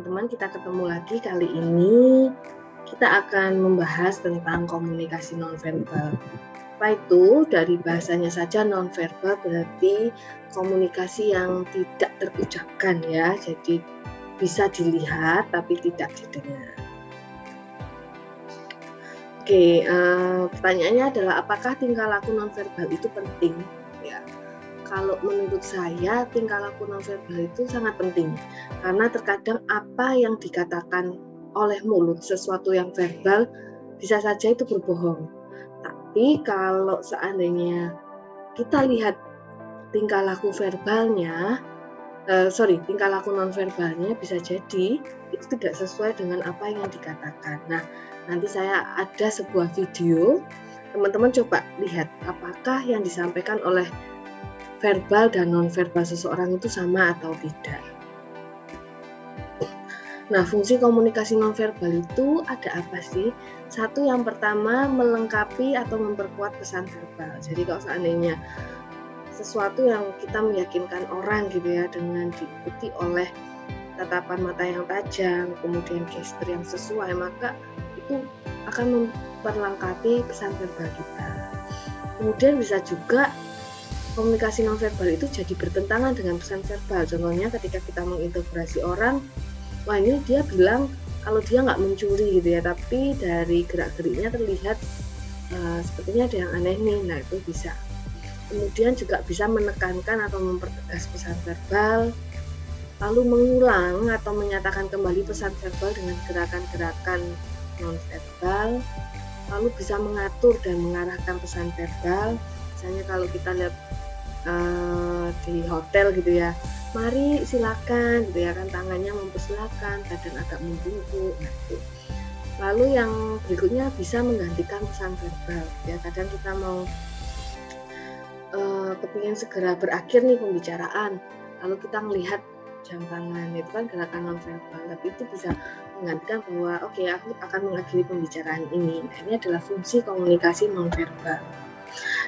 teman-teman, kita ketemu lagi. Kali ini kita akan membahas tentang komunikasi nonverbal. Apa itu? Dari bahasanya saja nonverbal berarti komunikasi yang tidak terucapkan ya. Jadi bisa dilihat tapi tidak didengar. Oke, pertanyaannya adalah apakah tingkah laku nonverbal itu penting? Ya. Kalau menurut saya tingkah laku nonverbal itu sangat penting karena terkadang apa yang dikatakan oleh mulut sesuatu yang verbal bisa saja itu berbohong. Tapi kalau seandainya kita lihat tingkah laku verbalnya, tingkah laku nonverbalnya bisa jadi itu tidak sesuai dengan apa yang dikatakan. Nah, nanti saya ada sebuah video, teman-teman coba lihat apakah yang disampaikan oleh verbal dan nonverbal seseorang itu sama atau tidak. Nah, fungsi komunikasi nonverbal itu ada apa sih? Satu, yang pertama melengkapi atau memperkuat pesan verbal. Jadi kalau seandainya sesuatu yang kita meyakinkan orang gitu ya dengan diikuti oleh tatapan mata yang tajam, kemudian gestur yang sesuai, maka itu akan memperlengkapi pesan verbal kita. Kemudian bisa juga komunikasi nonverbal itu jadi bertentangan dengan pesan verbal. Contohnya ketika kita menginterogasi orang, wah ini dia bilang kalau dia nggak mencuri gitu ya, tapi dari gerak-geriknya terlihat sepertinya ada yang aneh nih. Nah, itu bisa. Kemudian juga bisa menekankan atau mempertegas pesan verbal, lalu mengulang atau menyatakan kembali pesan verbal dengan gerakan-gerakan nonverbal, lalu bisa mengatur dan mengarahkan pesan verbal. Misalnya kalau kita lihat di hotel gitu ya, mari silakan gitu ya kan, tangannya mempersilakan, badan agak membungkuk. Nah, itu. Lalu yang berikutnya bisa menggantikan pesan verbal ya, kadang kita mau kepingin segera berakhir nih pembicaraan, lalu kita melihat jam tangan, itu kan gerakan nonverbal, tapi itu bisa menggantikan bahwa oke, aku akan mengakhiri pembicaraan ini. Nah, ini adalah fungsi komunikasi nonverbal.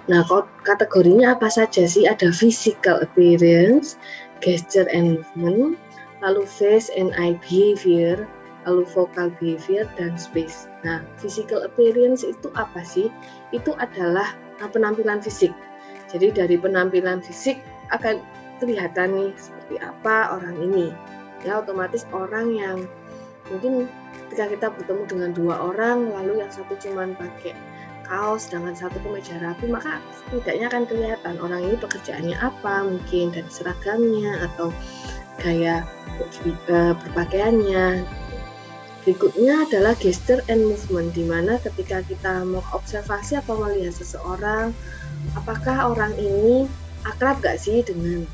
Nah, kategorinya apa saja sih? Ada physical appearance, gesture and movement, lalu face and eye behavior, lalu vocal behavior, dan space. Nah, physical appearance itu apa sih? Itu adalah penampilan fisik. Jadi dari penampilan fisik akan kelihatan nih seperti apa orang ini. Ya, otomatis orang yang mungkin ketika kita bertemu dengan dua orang, lalu yang satu cuman pakai kaos dengan satu kemeja rapi, maka setidaknya akan kelihatan orang ini pekerjaannya apa mungkin, dan seragamnya atau gaya berpakaiannya. Berikutnya adalah gesture and movement, di mana ketika kita mengobservasi atau melihat seseorang, apakah orang ini akrab gak sih dengan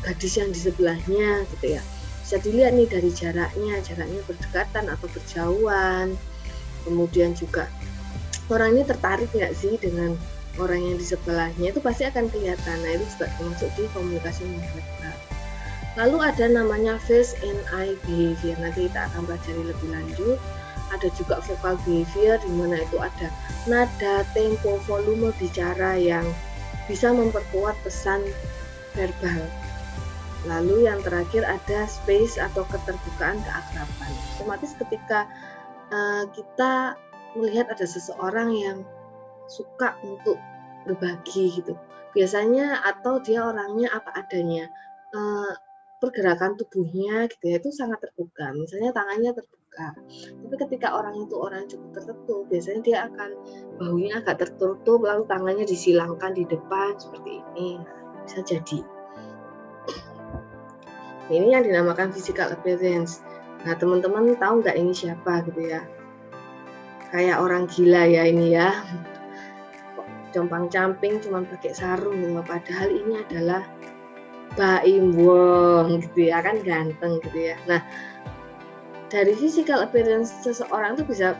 gadis yang di sebelahnya gitu ya. Bisa dilihat nih dari jaraknya berdekatan atau berjauhan. Kemudian juga orang ini tertarik nggak sih dengan orang yang di sebelahnya, itu pasti akan kelihatan. Nah, itu juga termasuk di komunikasi nonverbal. Lalu ada namanya face and eye behavior, nanti kita akan pelajari lebih lanjut. Ada juga vocal behavior, di mana itu ada nada, tempo, volume bicara yang bisa memperkuat pesan verbal. Lalu yang terakhir ada space atau keterbukaan keakraban. Otomatis ketika kita melihat ada seseorang yang suka untuk berbagi gitu, biasanya atau dia orangnya apa adanya, pergerakan tubuhnya gitu ya, itu sangat terbuka, misalnya tangannya terbuka. Tapi ketika orang itu orang cukup tertutup, biasanya dia akan bahunya agak tertutup, lalu tangannya disilangkan di depan seperti ini, bisa jadi. Ini yang dinamakan physical appearance. Nah, teman-teman tahu nggak ini siapa gitu ya? Kayak orang gila ya ini ya, compang-camping cuma pakai sarung, padahal ini adalah Baim Wong gitu ya, kan ganteng gitu ya. Nah, dari physical appearance seseorang itu bisa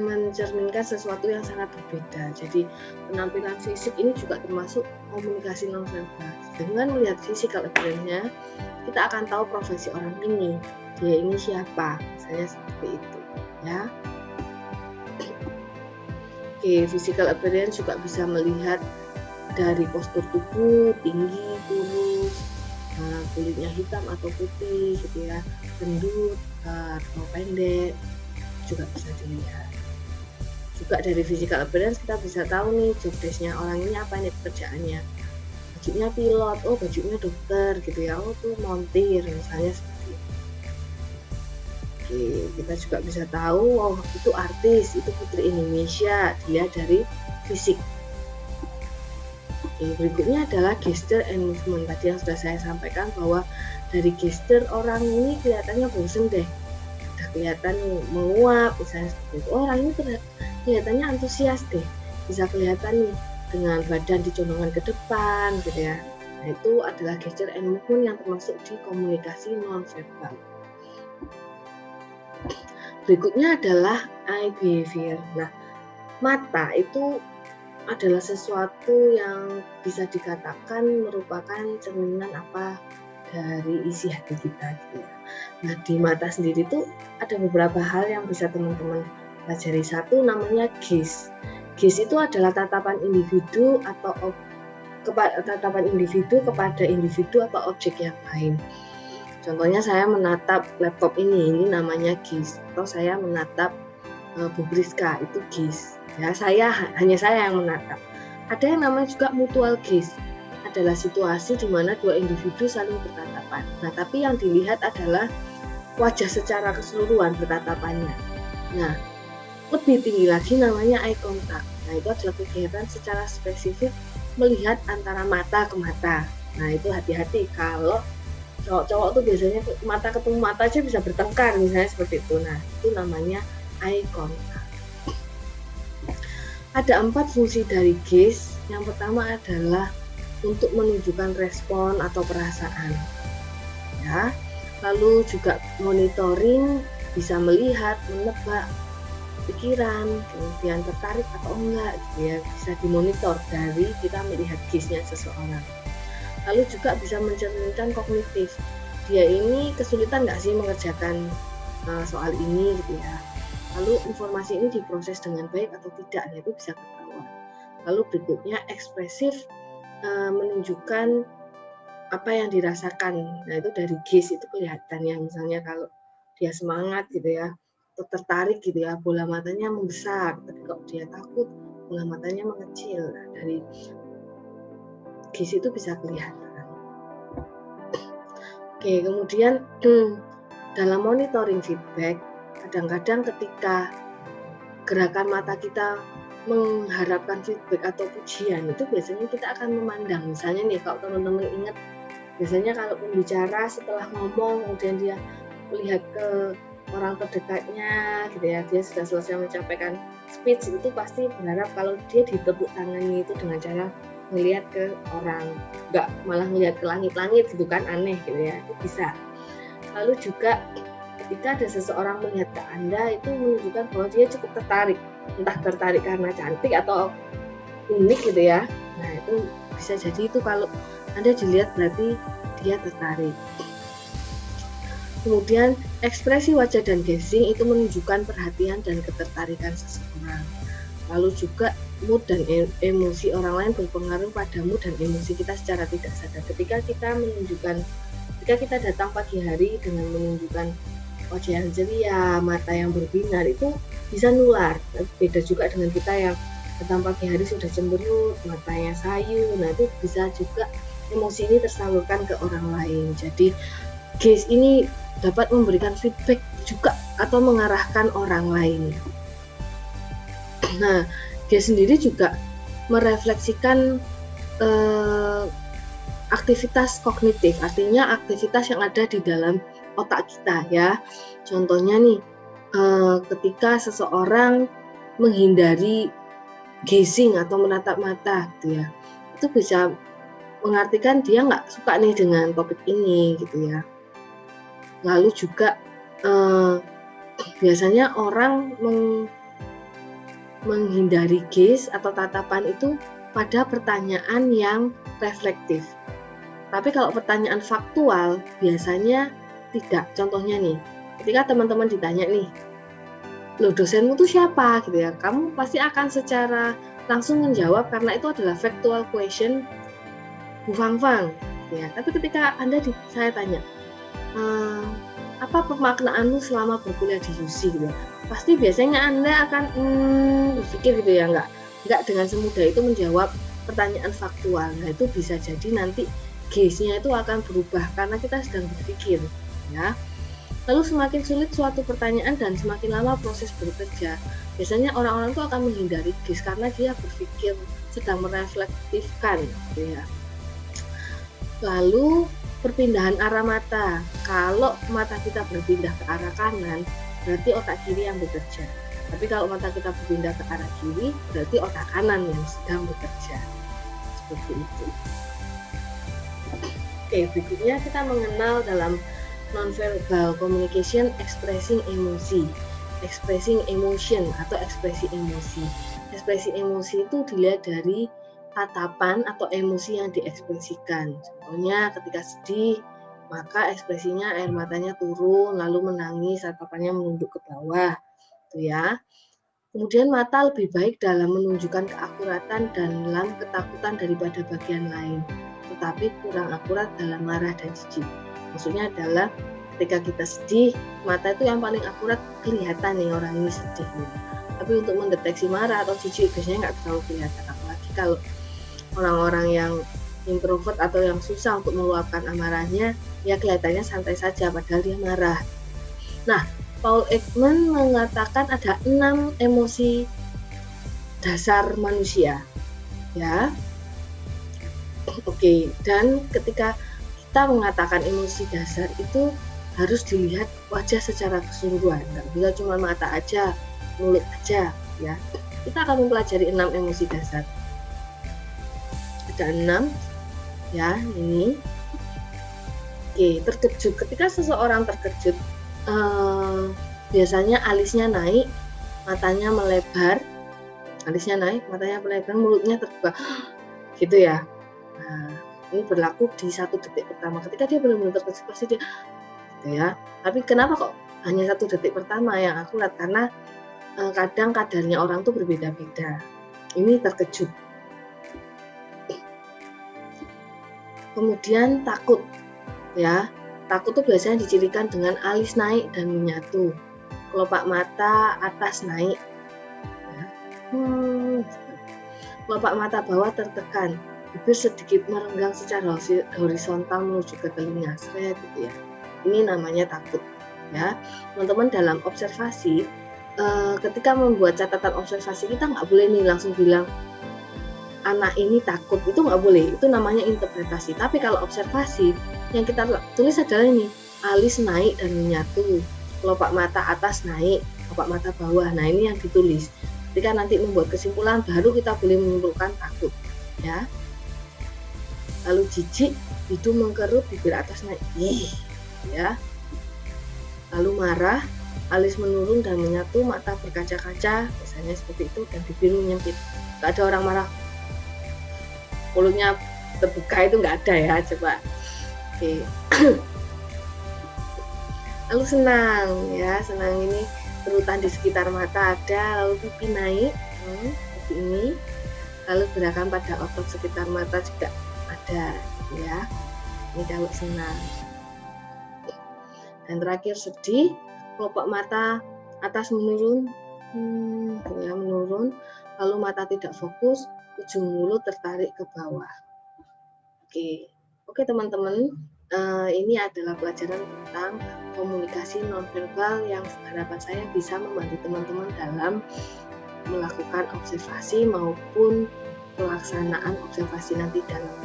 mencerminkan sesuatu yang sangat berbeda. Jadi penampilan fisik ini juga termasuk komunikasi nonverbal. Dengan melihat physical appearance-nya, kita akan tahu profesi orang ini, dia ini siapa, misalnya seperti itu ya. Oke, physical appearance juga bisa melihat dari postur tubuh, tinggi, kurus, kulitnya hitam atau putih gitu ya, gendut atau pendek, juga bisa dilihat. Juga dari physical appearance kita bisa tahu nih job desk-nya orang ini apa nih pekerjaannya. Bajunya pilot, oh bajunya dokter gitu ya, oh tuh montir misalnya seperti itu. Oke, kita juga bisa tahu oh itu artis, itu putri Indonesia, dilihat dari fisik. Oke, berikutnya adalah gesture and movement. Tadi yang sudah saya sampaikan bahwa dari gesture orang ini kelihatannya bosen deh, udah kelihatan menguap misalnya seperti itu. Oh, orang ini kelihatannya antusias deh, bisa kelihatan nih dengan badan dicondongkan ke depan gitu ya. Nah, itu adalah gesture and movement yang termasuk di komunikasi non-verbal. Berikutnya adalah eye behavior. Nah, mata itu adalah sesuatu yang bisa dikatakan merupakan cerminan apa dari isi hati kita gitu ya. Nah, di mata sendiri tuh ada beberapa hal yang bisa teman-teman pelajari. Satu namanya gaze. Gaze itu adalah tatapan individu atau tatapan individu kepada individu atau objek yang lain. Contohnya saya menatap laptop ini namanya gaze, atau saya menatap Bu Priska, itu gaze. Ya, hanya saya yang menatap. Ada yang namanya juga mutual gaze, adalah situasi di mana dua individu saling bertatapan. Nah, tapi yang dilihat adalah wajah secara keseluruhan bertatapannya. Nah, lebih tinggi lagi namanya eye contact. Nah, itu adalah kegiatan secara spesifik melihat antara mata ke mata. Nah, itu hati-hati kalau cowok-cowok tuh biasanya mata ketemu mata aja bisa bertengkar misalnya seperti itu. Nah, itu namanya eye contact. Ada 4 fungsi dari gaze. Yang pertama adalah untuk menunjukkan respon atau perasaan. Ya. Lalu juga monitoring, bisa melihat, menebak pikiran, kemudian tertarik atau enggak gitu ya, bisa dimonitor dari kita melihat gaze-nya seseorang. Lalu juga bisa mencerminkan kognitif, dia ini kesulitan nggak sih mengerjakan soal ini gitu ya. Lalu informasi ini diproses dengan baik atau tidak, nah itu bisa ketahuan. Lalu berikutnya ekspresif, menunjukkan apa yang dirasakan. Nah itu dari gaze itu kelihatan ya, misalnya kalau dia semangat gitu ya, atau tertarik gitu ya, bola matanya membesar. Tapi kalau dia takut, bola matanya mengecil. Nah, dari gaze itu bisa kelihatan. Oke, kemudian dalam monitoring feedback, kadang-kadang ketika gerakan mata kita mengharapkan feedback atau pujian, itu biasanya kita akan memandang. Misalnya nih, kalau teman-teman ingat, biasanya kalau pembicara setelah ngomong, kemudian dia melihat ke orang terdekatnya gitu ya, dia sudah selesai menyampaikan speech, itu pasti berharap kalau dia ditepuk tangannya itu dengan cara melihat ke orang, nggak malah melihat ke langit-langit gitu kan, aneh gitu ya, itu bisa. Lalu juga ketika ada seseorang melihat ke Anda, itu menunjukkan bahwa dia cukup tertarik, entah tertarik karena cantik atau unik gitu ya. Nah itu bisa jadi itu kalau Anda dilihat berarti dia tertarik. Kemudian ekspresi wajah dan gazing itu menunjukkan perhatian dan ketertarikan seseorang. Lalu juga mood dan emosi orang lain berpengaruh pada mood dan emosi kita secara tidak sadar. Ketika kita datang pagi hari dengan menunjukkan wajah yang ceria, mata yang berbinar, itu bisa nular. Beda juga dengan kita yang datang pagi hari sudah cemberut, matanya sayu. Nah itu bisa juga emosi ini tersalurkan ke orang lain. Jadi gaze ini dapat memberikan feedback juga atau mengarahkan orang lain. Nah, gaze sendiri juga merefleksikan aktivitas kognitif, artinya aktivitas yang ada di dalam otak kita ya. Contohnya nih, ketika seseorang menghindari gazing atau menatap mata gitu ya, itu bisa mengartikan dia nggak suka nih dengan topik ini gitu ya. Lalu juga biasanya orang menghindari gaze atau tatapan itu pada pertanyaan yang reflektif. Tapi kalau pertanyaan faktual biasanya tidak. Contohnya nih, ketika teman-teman ditanya nih, loh dosenmu tuh siapa gitu ya, kamu pasti akan secara langsung menjawab karena itu adalah factual question. Bu Fang Fang, ya. Tapi ketika saya tanya, apa pemaknaanmu selama berkuliah di UC gitu ya, pasti biasanya Anda akan berpikir gitu ya, nggak dengan semudah itu menjawab pertanyaan faktual. Nah, itu bisa jadi nanti gaze-nya itu akan berubah karena kita sedang berpikir, ya. Lalu semakin sulit suatu pertanyaan dan semakin lama proses bekerja, biasanya orang-orang itu akan menghindari gaze karena dia berpikir, sedang mereflektifkan, gitu ya. Lalu perpindahan arah mata. Kalau mata kita berpindah ke arah kanan, berarti otak kiri yang bekerja. Tapi kalau mata kita berpindah ke arah kiri, berarti otak kanan yang sedang bekerja. Seperti itu. Oke, berikutnya kita mengenal dalam nonverbal communication expressing emosi. Expressing emotion atau ekspresi emosi. Ekspresi emosi itu dilihat dari tatapan atau emosi yang diekspresikan. Contohnya ketika sedih, maka ekspresinya air matanya turun, lalu menangis, tatapannya menunduk ke bawah, gitu ya. Kemudian mata lebih baik dalam menunjukkan keakuratan dan dalam ketakutan daripada bagian lain, tetapi kurang akurat dalam marah dan jijik. Maksudnya adalah ketika kita sedih, mata itu yang paling akurat kelihatan nih orang ini sedih. Tapi untuk mendeteksi marah atau jijik biasanya nggak terlalu kelihatan, apalagi kalau orang-orang yang introvert atau yang susah untuk meluapkan amarahnya, ya kelihatannya santai saja padahal dia marah. Nah, Paul Ekman mengatakan ada 6 emosi dasar manusia, ya. Oke, dan ketika kita mengatakan emosi dasar itu harus dilihat wajah secara keseluruhan, nggak bisa cuma mata aja, mulut aja, ya. Kita akan mempelajari 6 emosi dasar. Ada 6, ya, ini. Oke, terkejut. Ketika seseorang terkejut, biasanya alisnya naik, matanya melebar, mulutnya terbuka, gitu ya. Nah, ini berlaku di 1 detik pertama. Ketika dia benar-benar terkejut, pasti dia, gitu ya. Tapi kenapa kok hanya 1 detik pertama yang akurat? Karena kadang kadarnya orang tuh berbeda-beda. Ini terkejut. Kemudian takut, ya. Takut tuh biasanya dicirikan dengan alis naik dan menyatu, kelopak mata atas naik, ya. Kelopak mata bawah tertekan, bibir sedikit merenggang secara horizontal menuju ke telinga, gitu ya. Ini namanya takut, ya. Teman-teman dalam observasi, ketika membuat catatan observasi kita nggak boleh nih langsung bilang anak ini takut, itu nggak boleh, itu namanya interpretasi. Tapi kalau observasi, yang kita tulis adalah ini, alis naik dan menyatu, kelopak mata atas naik, kelopak mata bawah. Nah, ini yang ditulis. Ketika nanti membuat kesimpulan, baru kita boleh menyimpulkan takut, ya. Lalu jijik, hidung mengkerut, bibir atas naik, ya. Lalu marah, alis menurun dan menyatu, mata berkaca-kaca, misalnya seperti itu, dan bibir menyempit. Nggak ada orang marah mulutnya terbuka, itu nggak ada ya, coba. Oke. Lalu senang, ya, senang ini kerutan di sekitar mata ada, lalu pipi naik, seperti ini, lalu gerakan pada otot sekitar mata juga ada, ya. Ini kalau senang. Dan terakhir sedih, kelopak mata atas menurun, menurun, lalu mata tidak fokus, ujung mulut tertarik ke bawah. Oke teman-teman, ini adalah pelajaran tentang komunikasi nonverbal yang harapan saya bisa membantu teman-teman dalam melakukan observasi maupun pelaksanaan observasi nanti dalam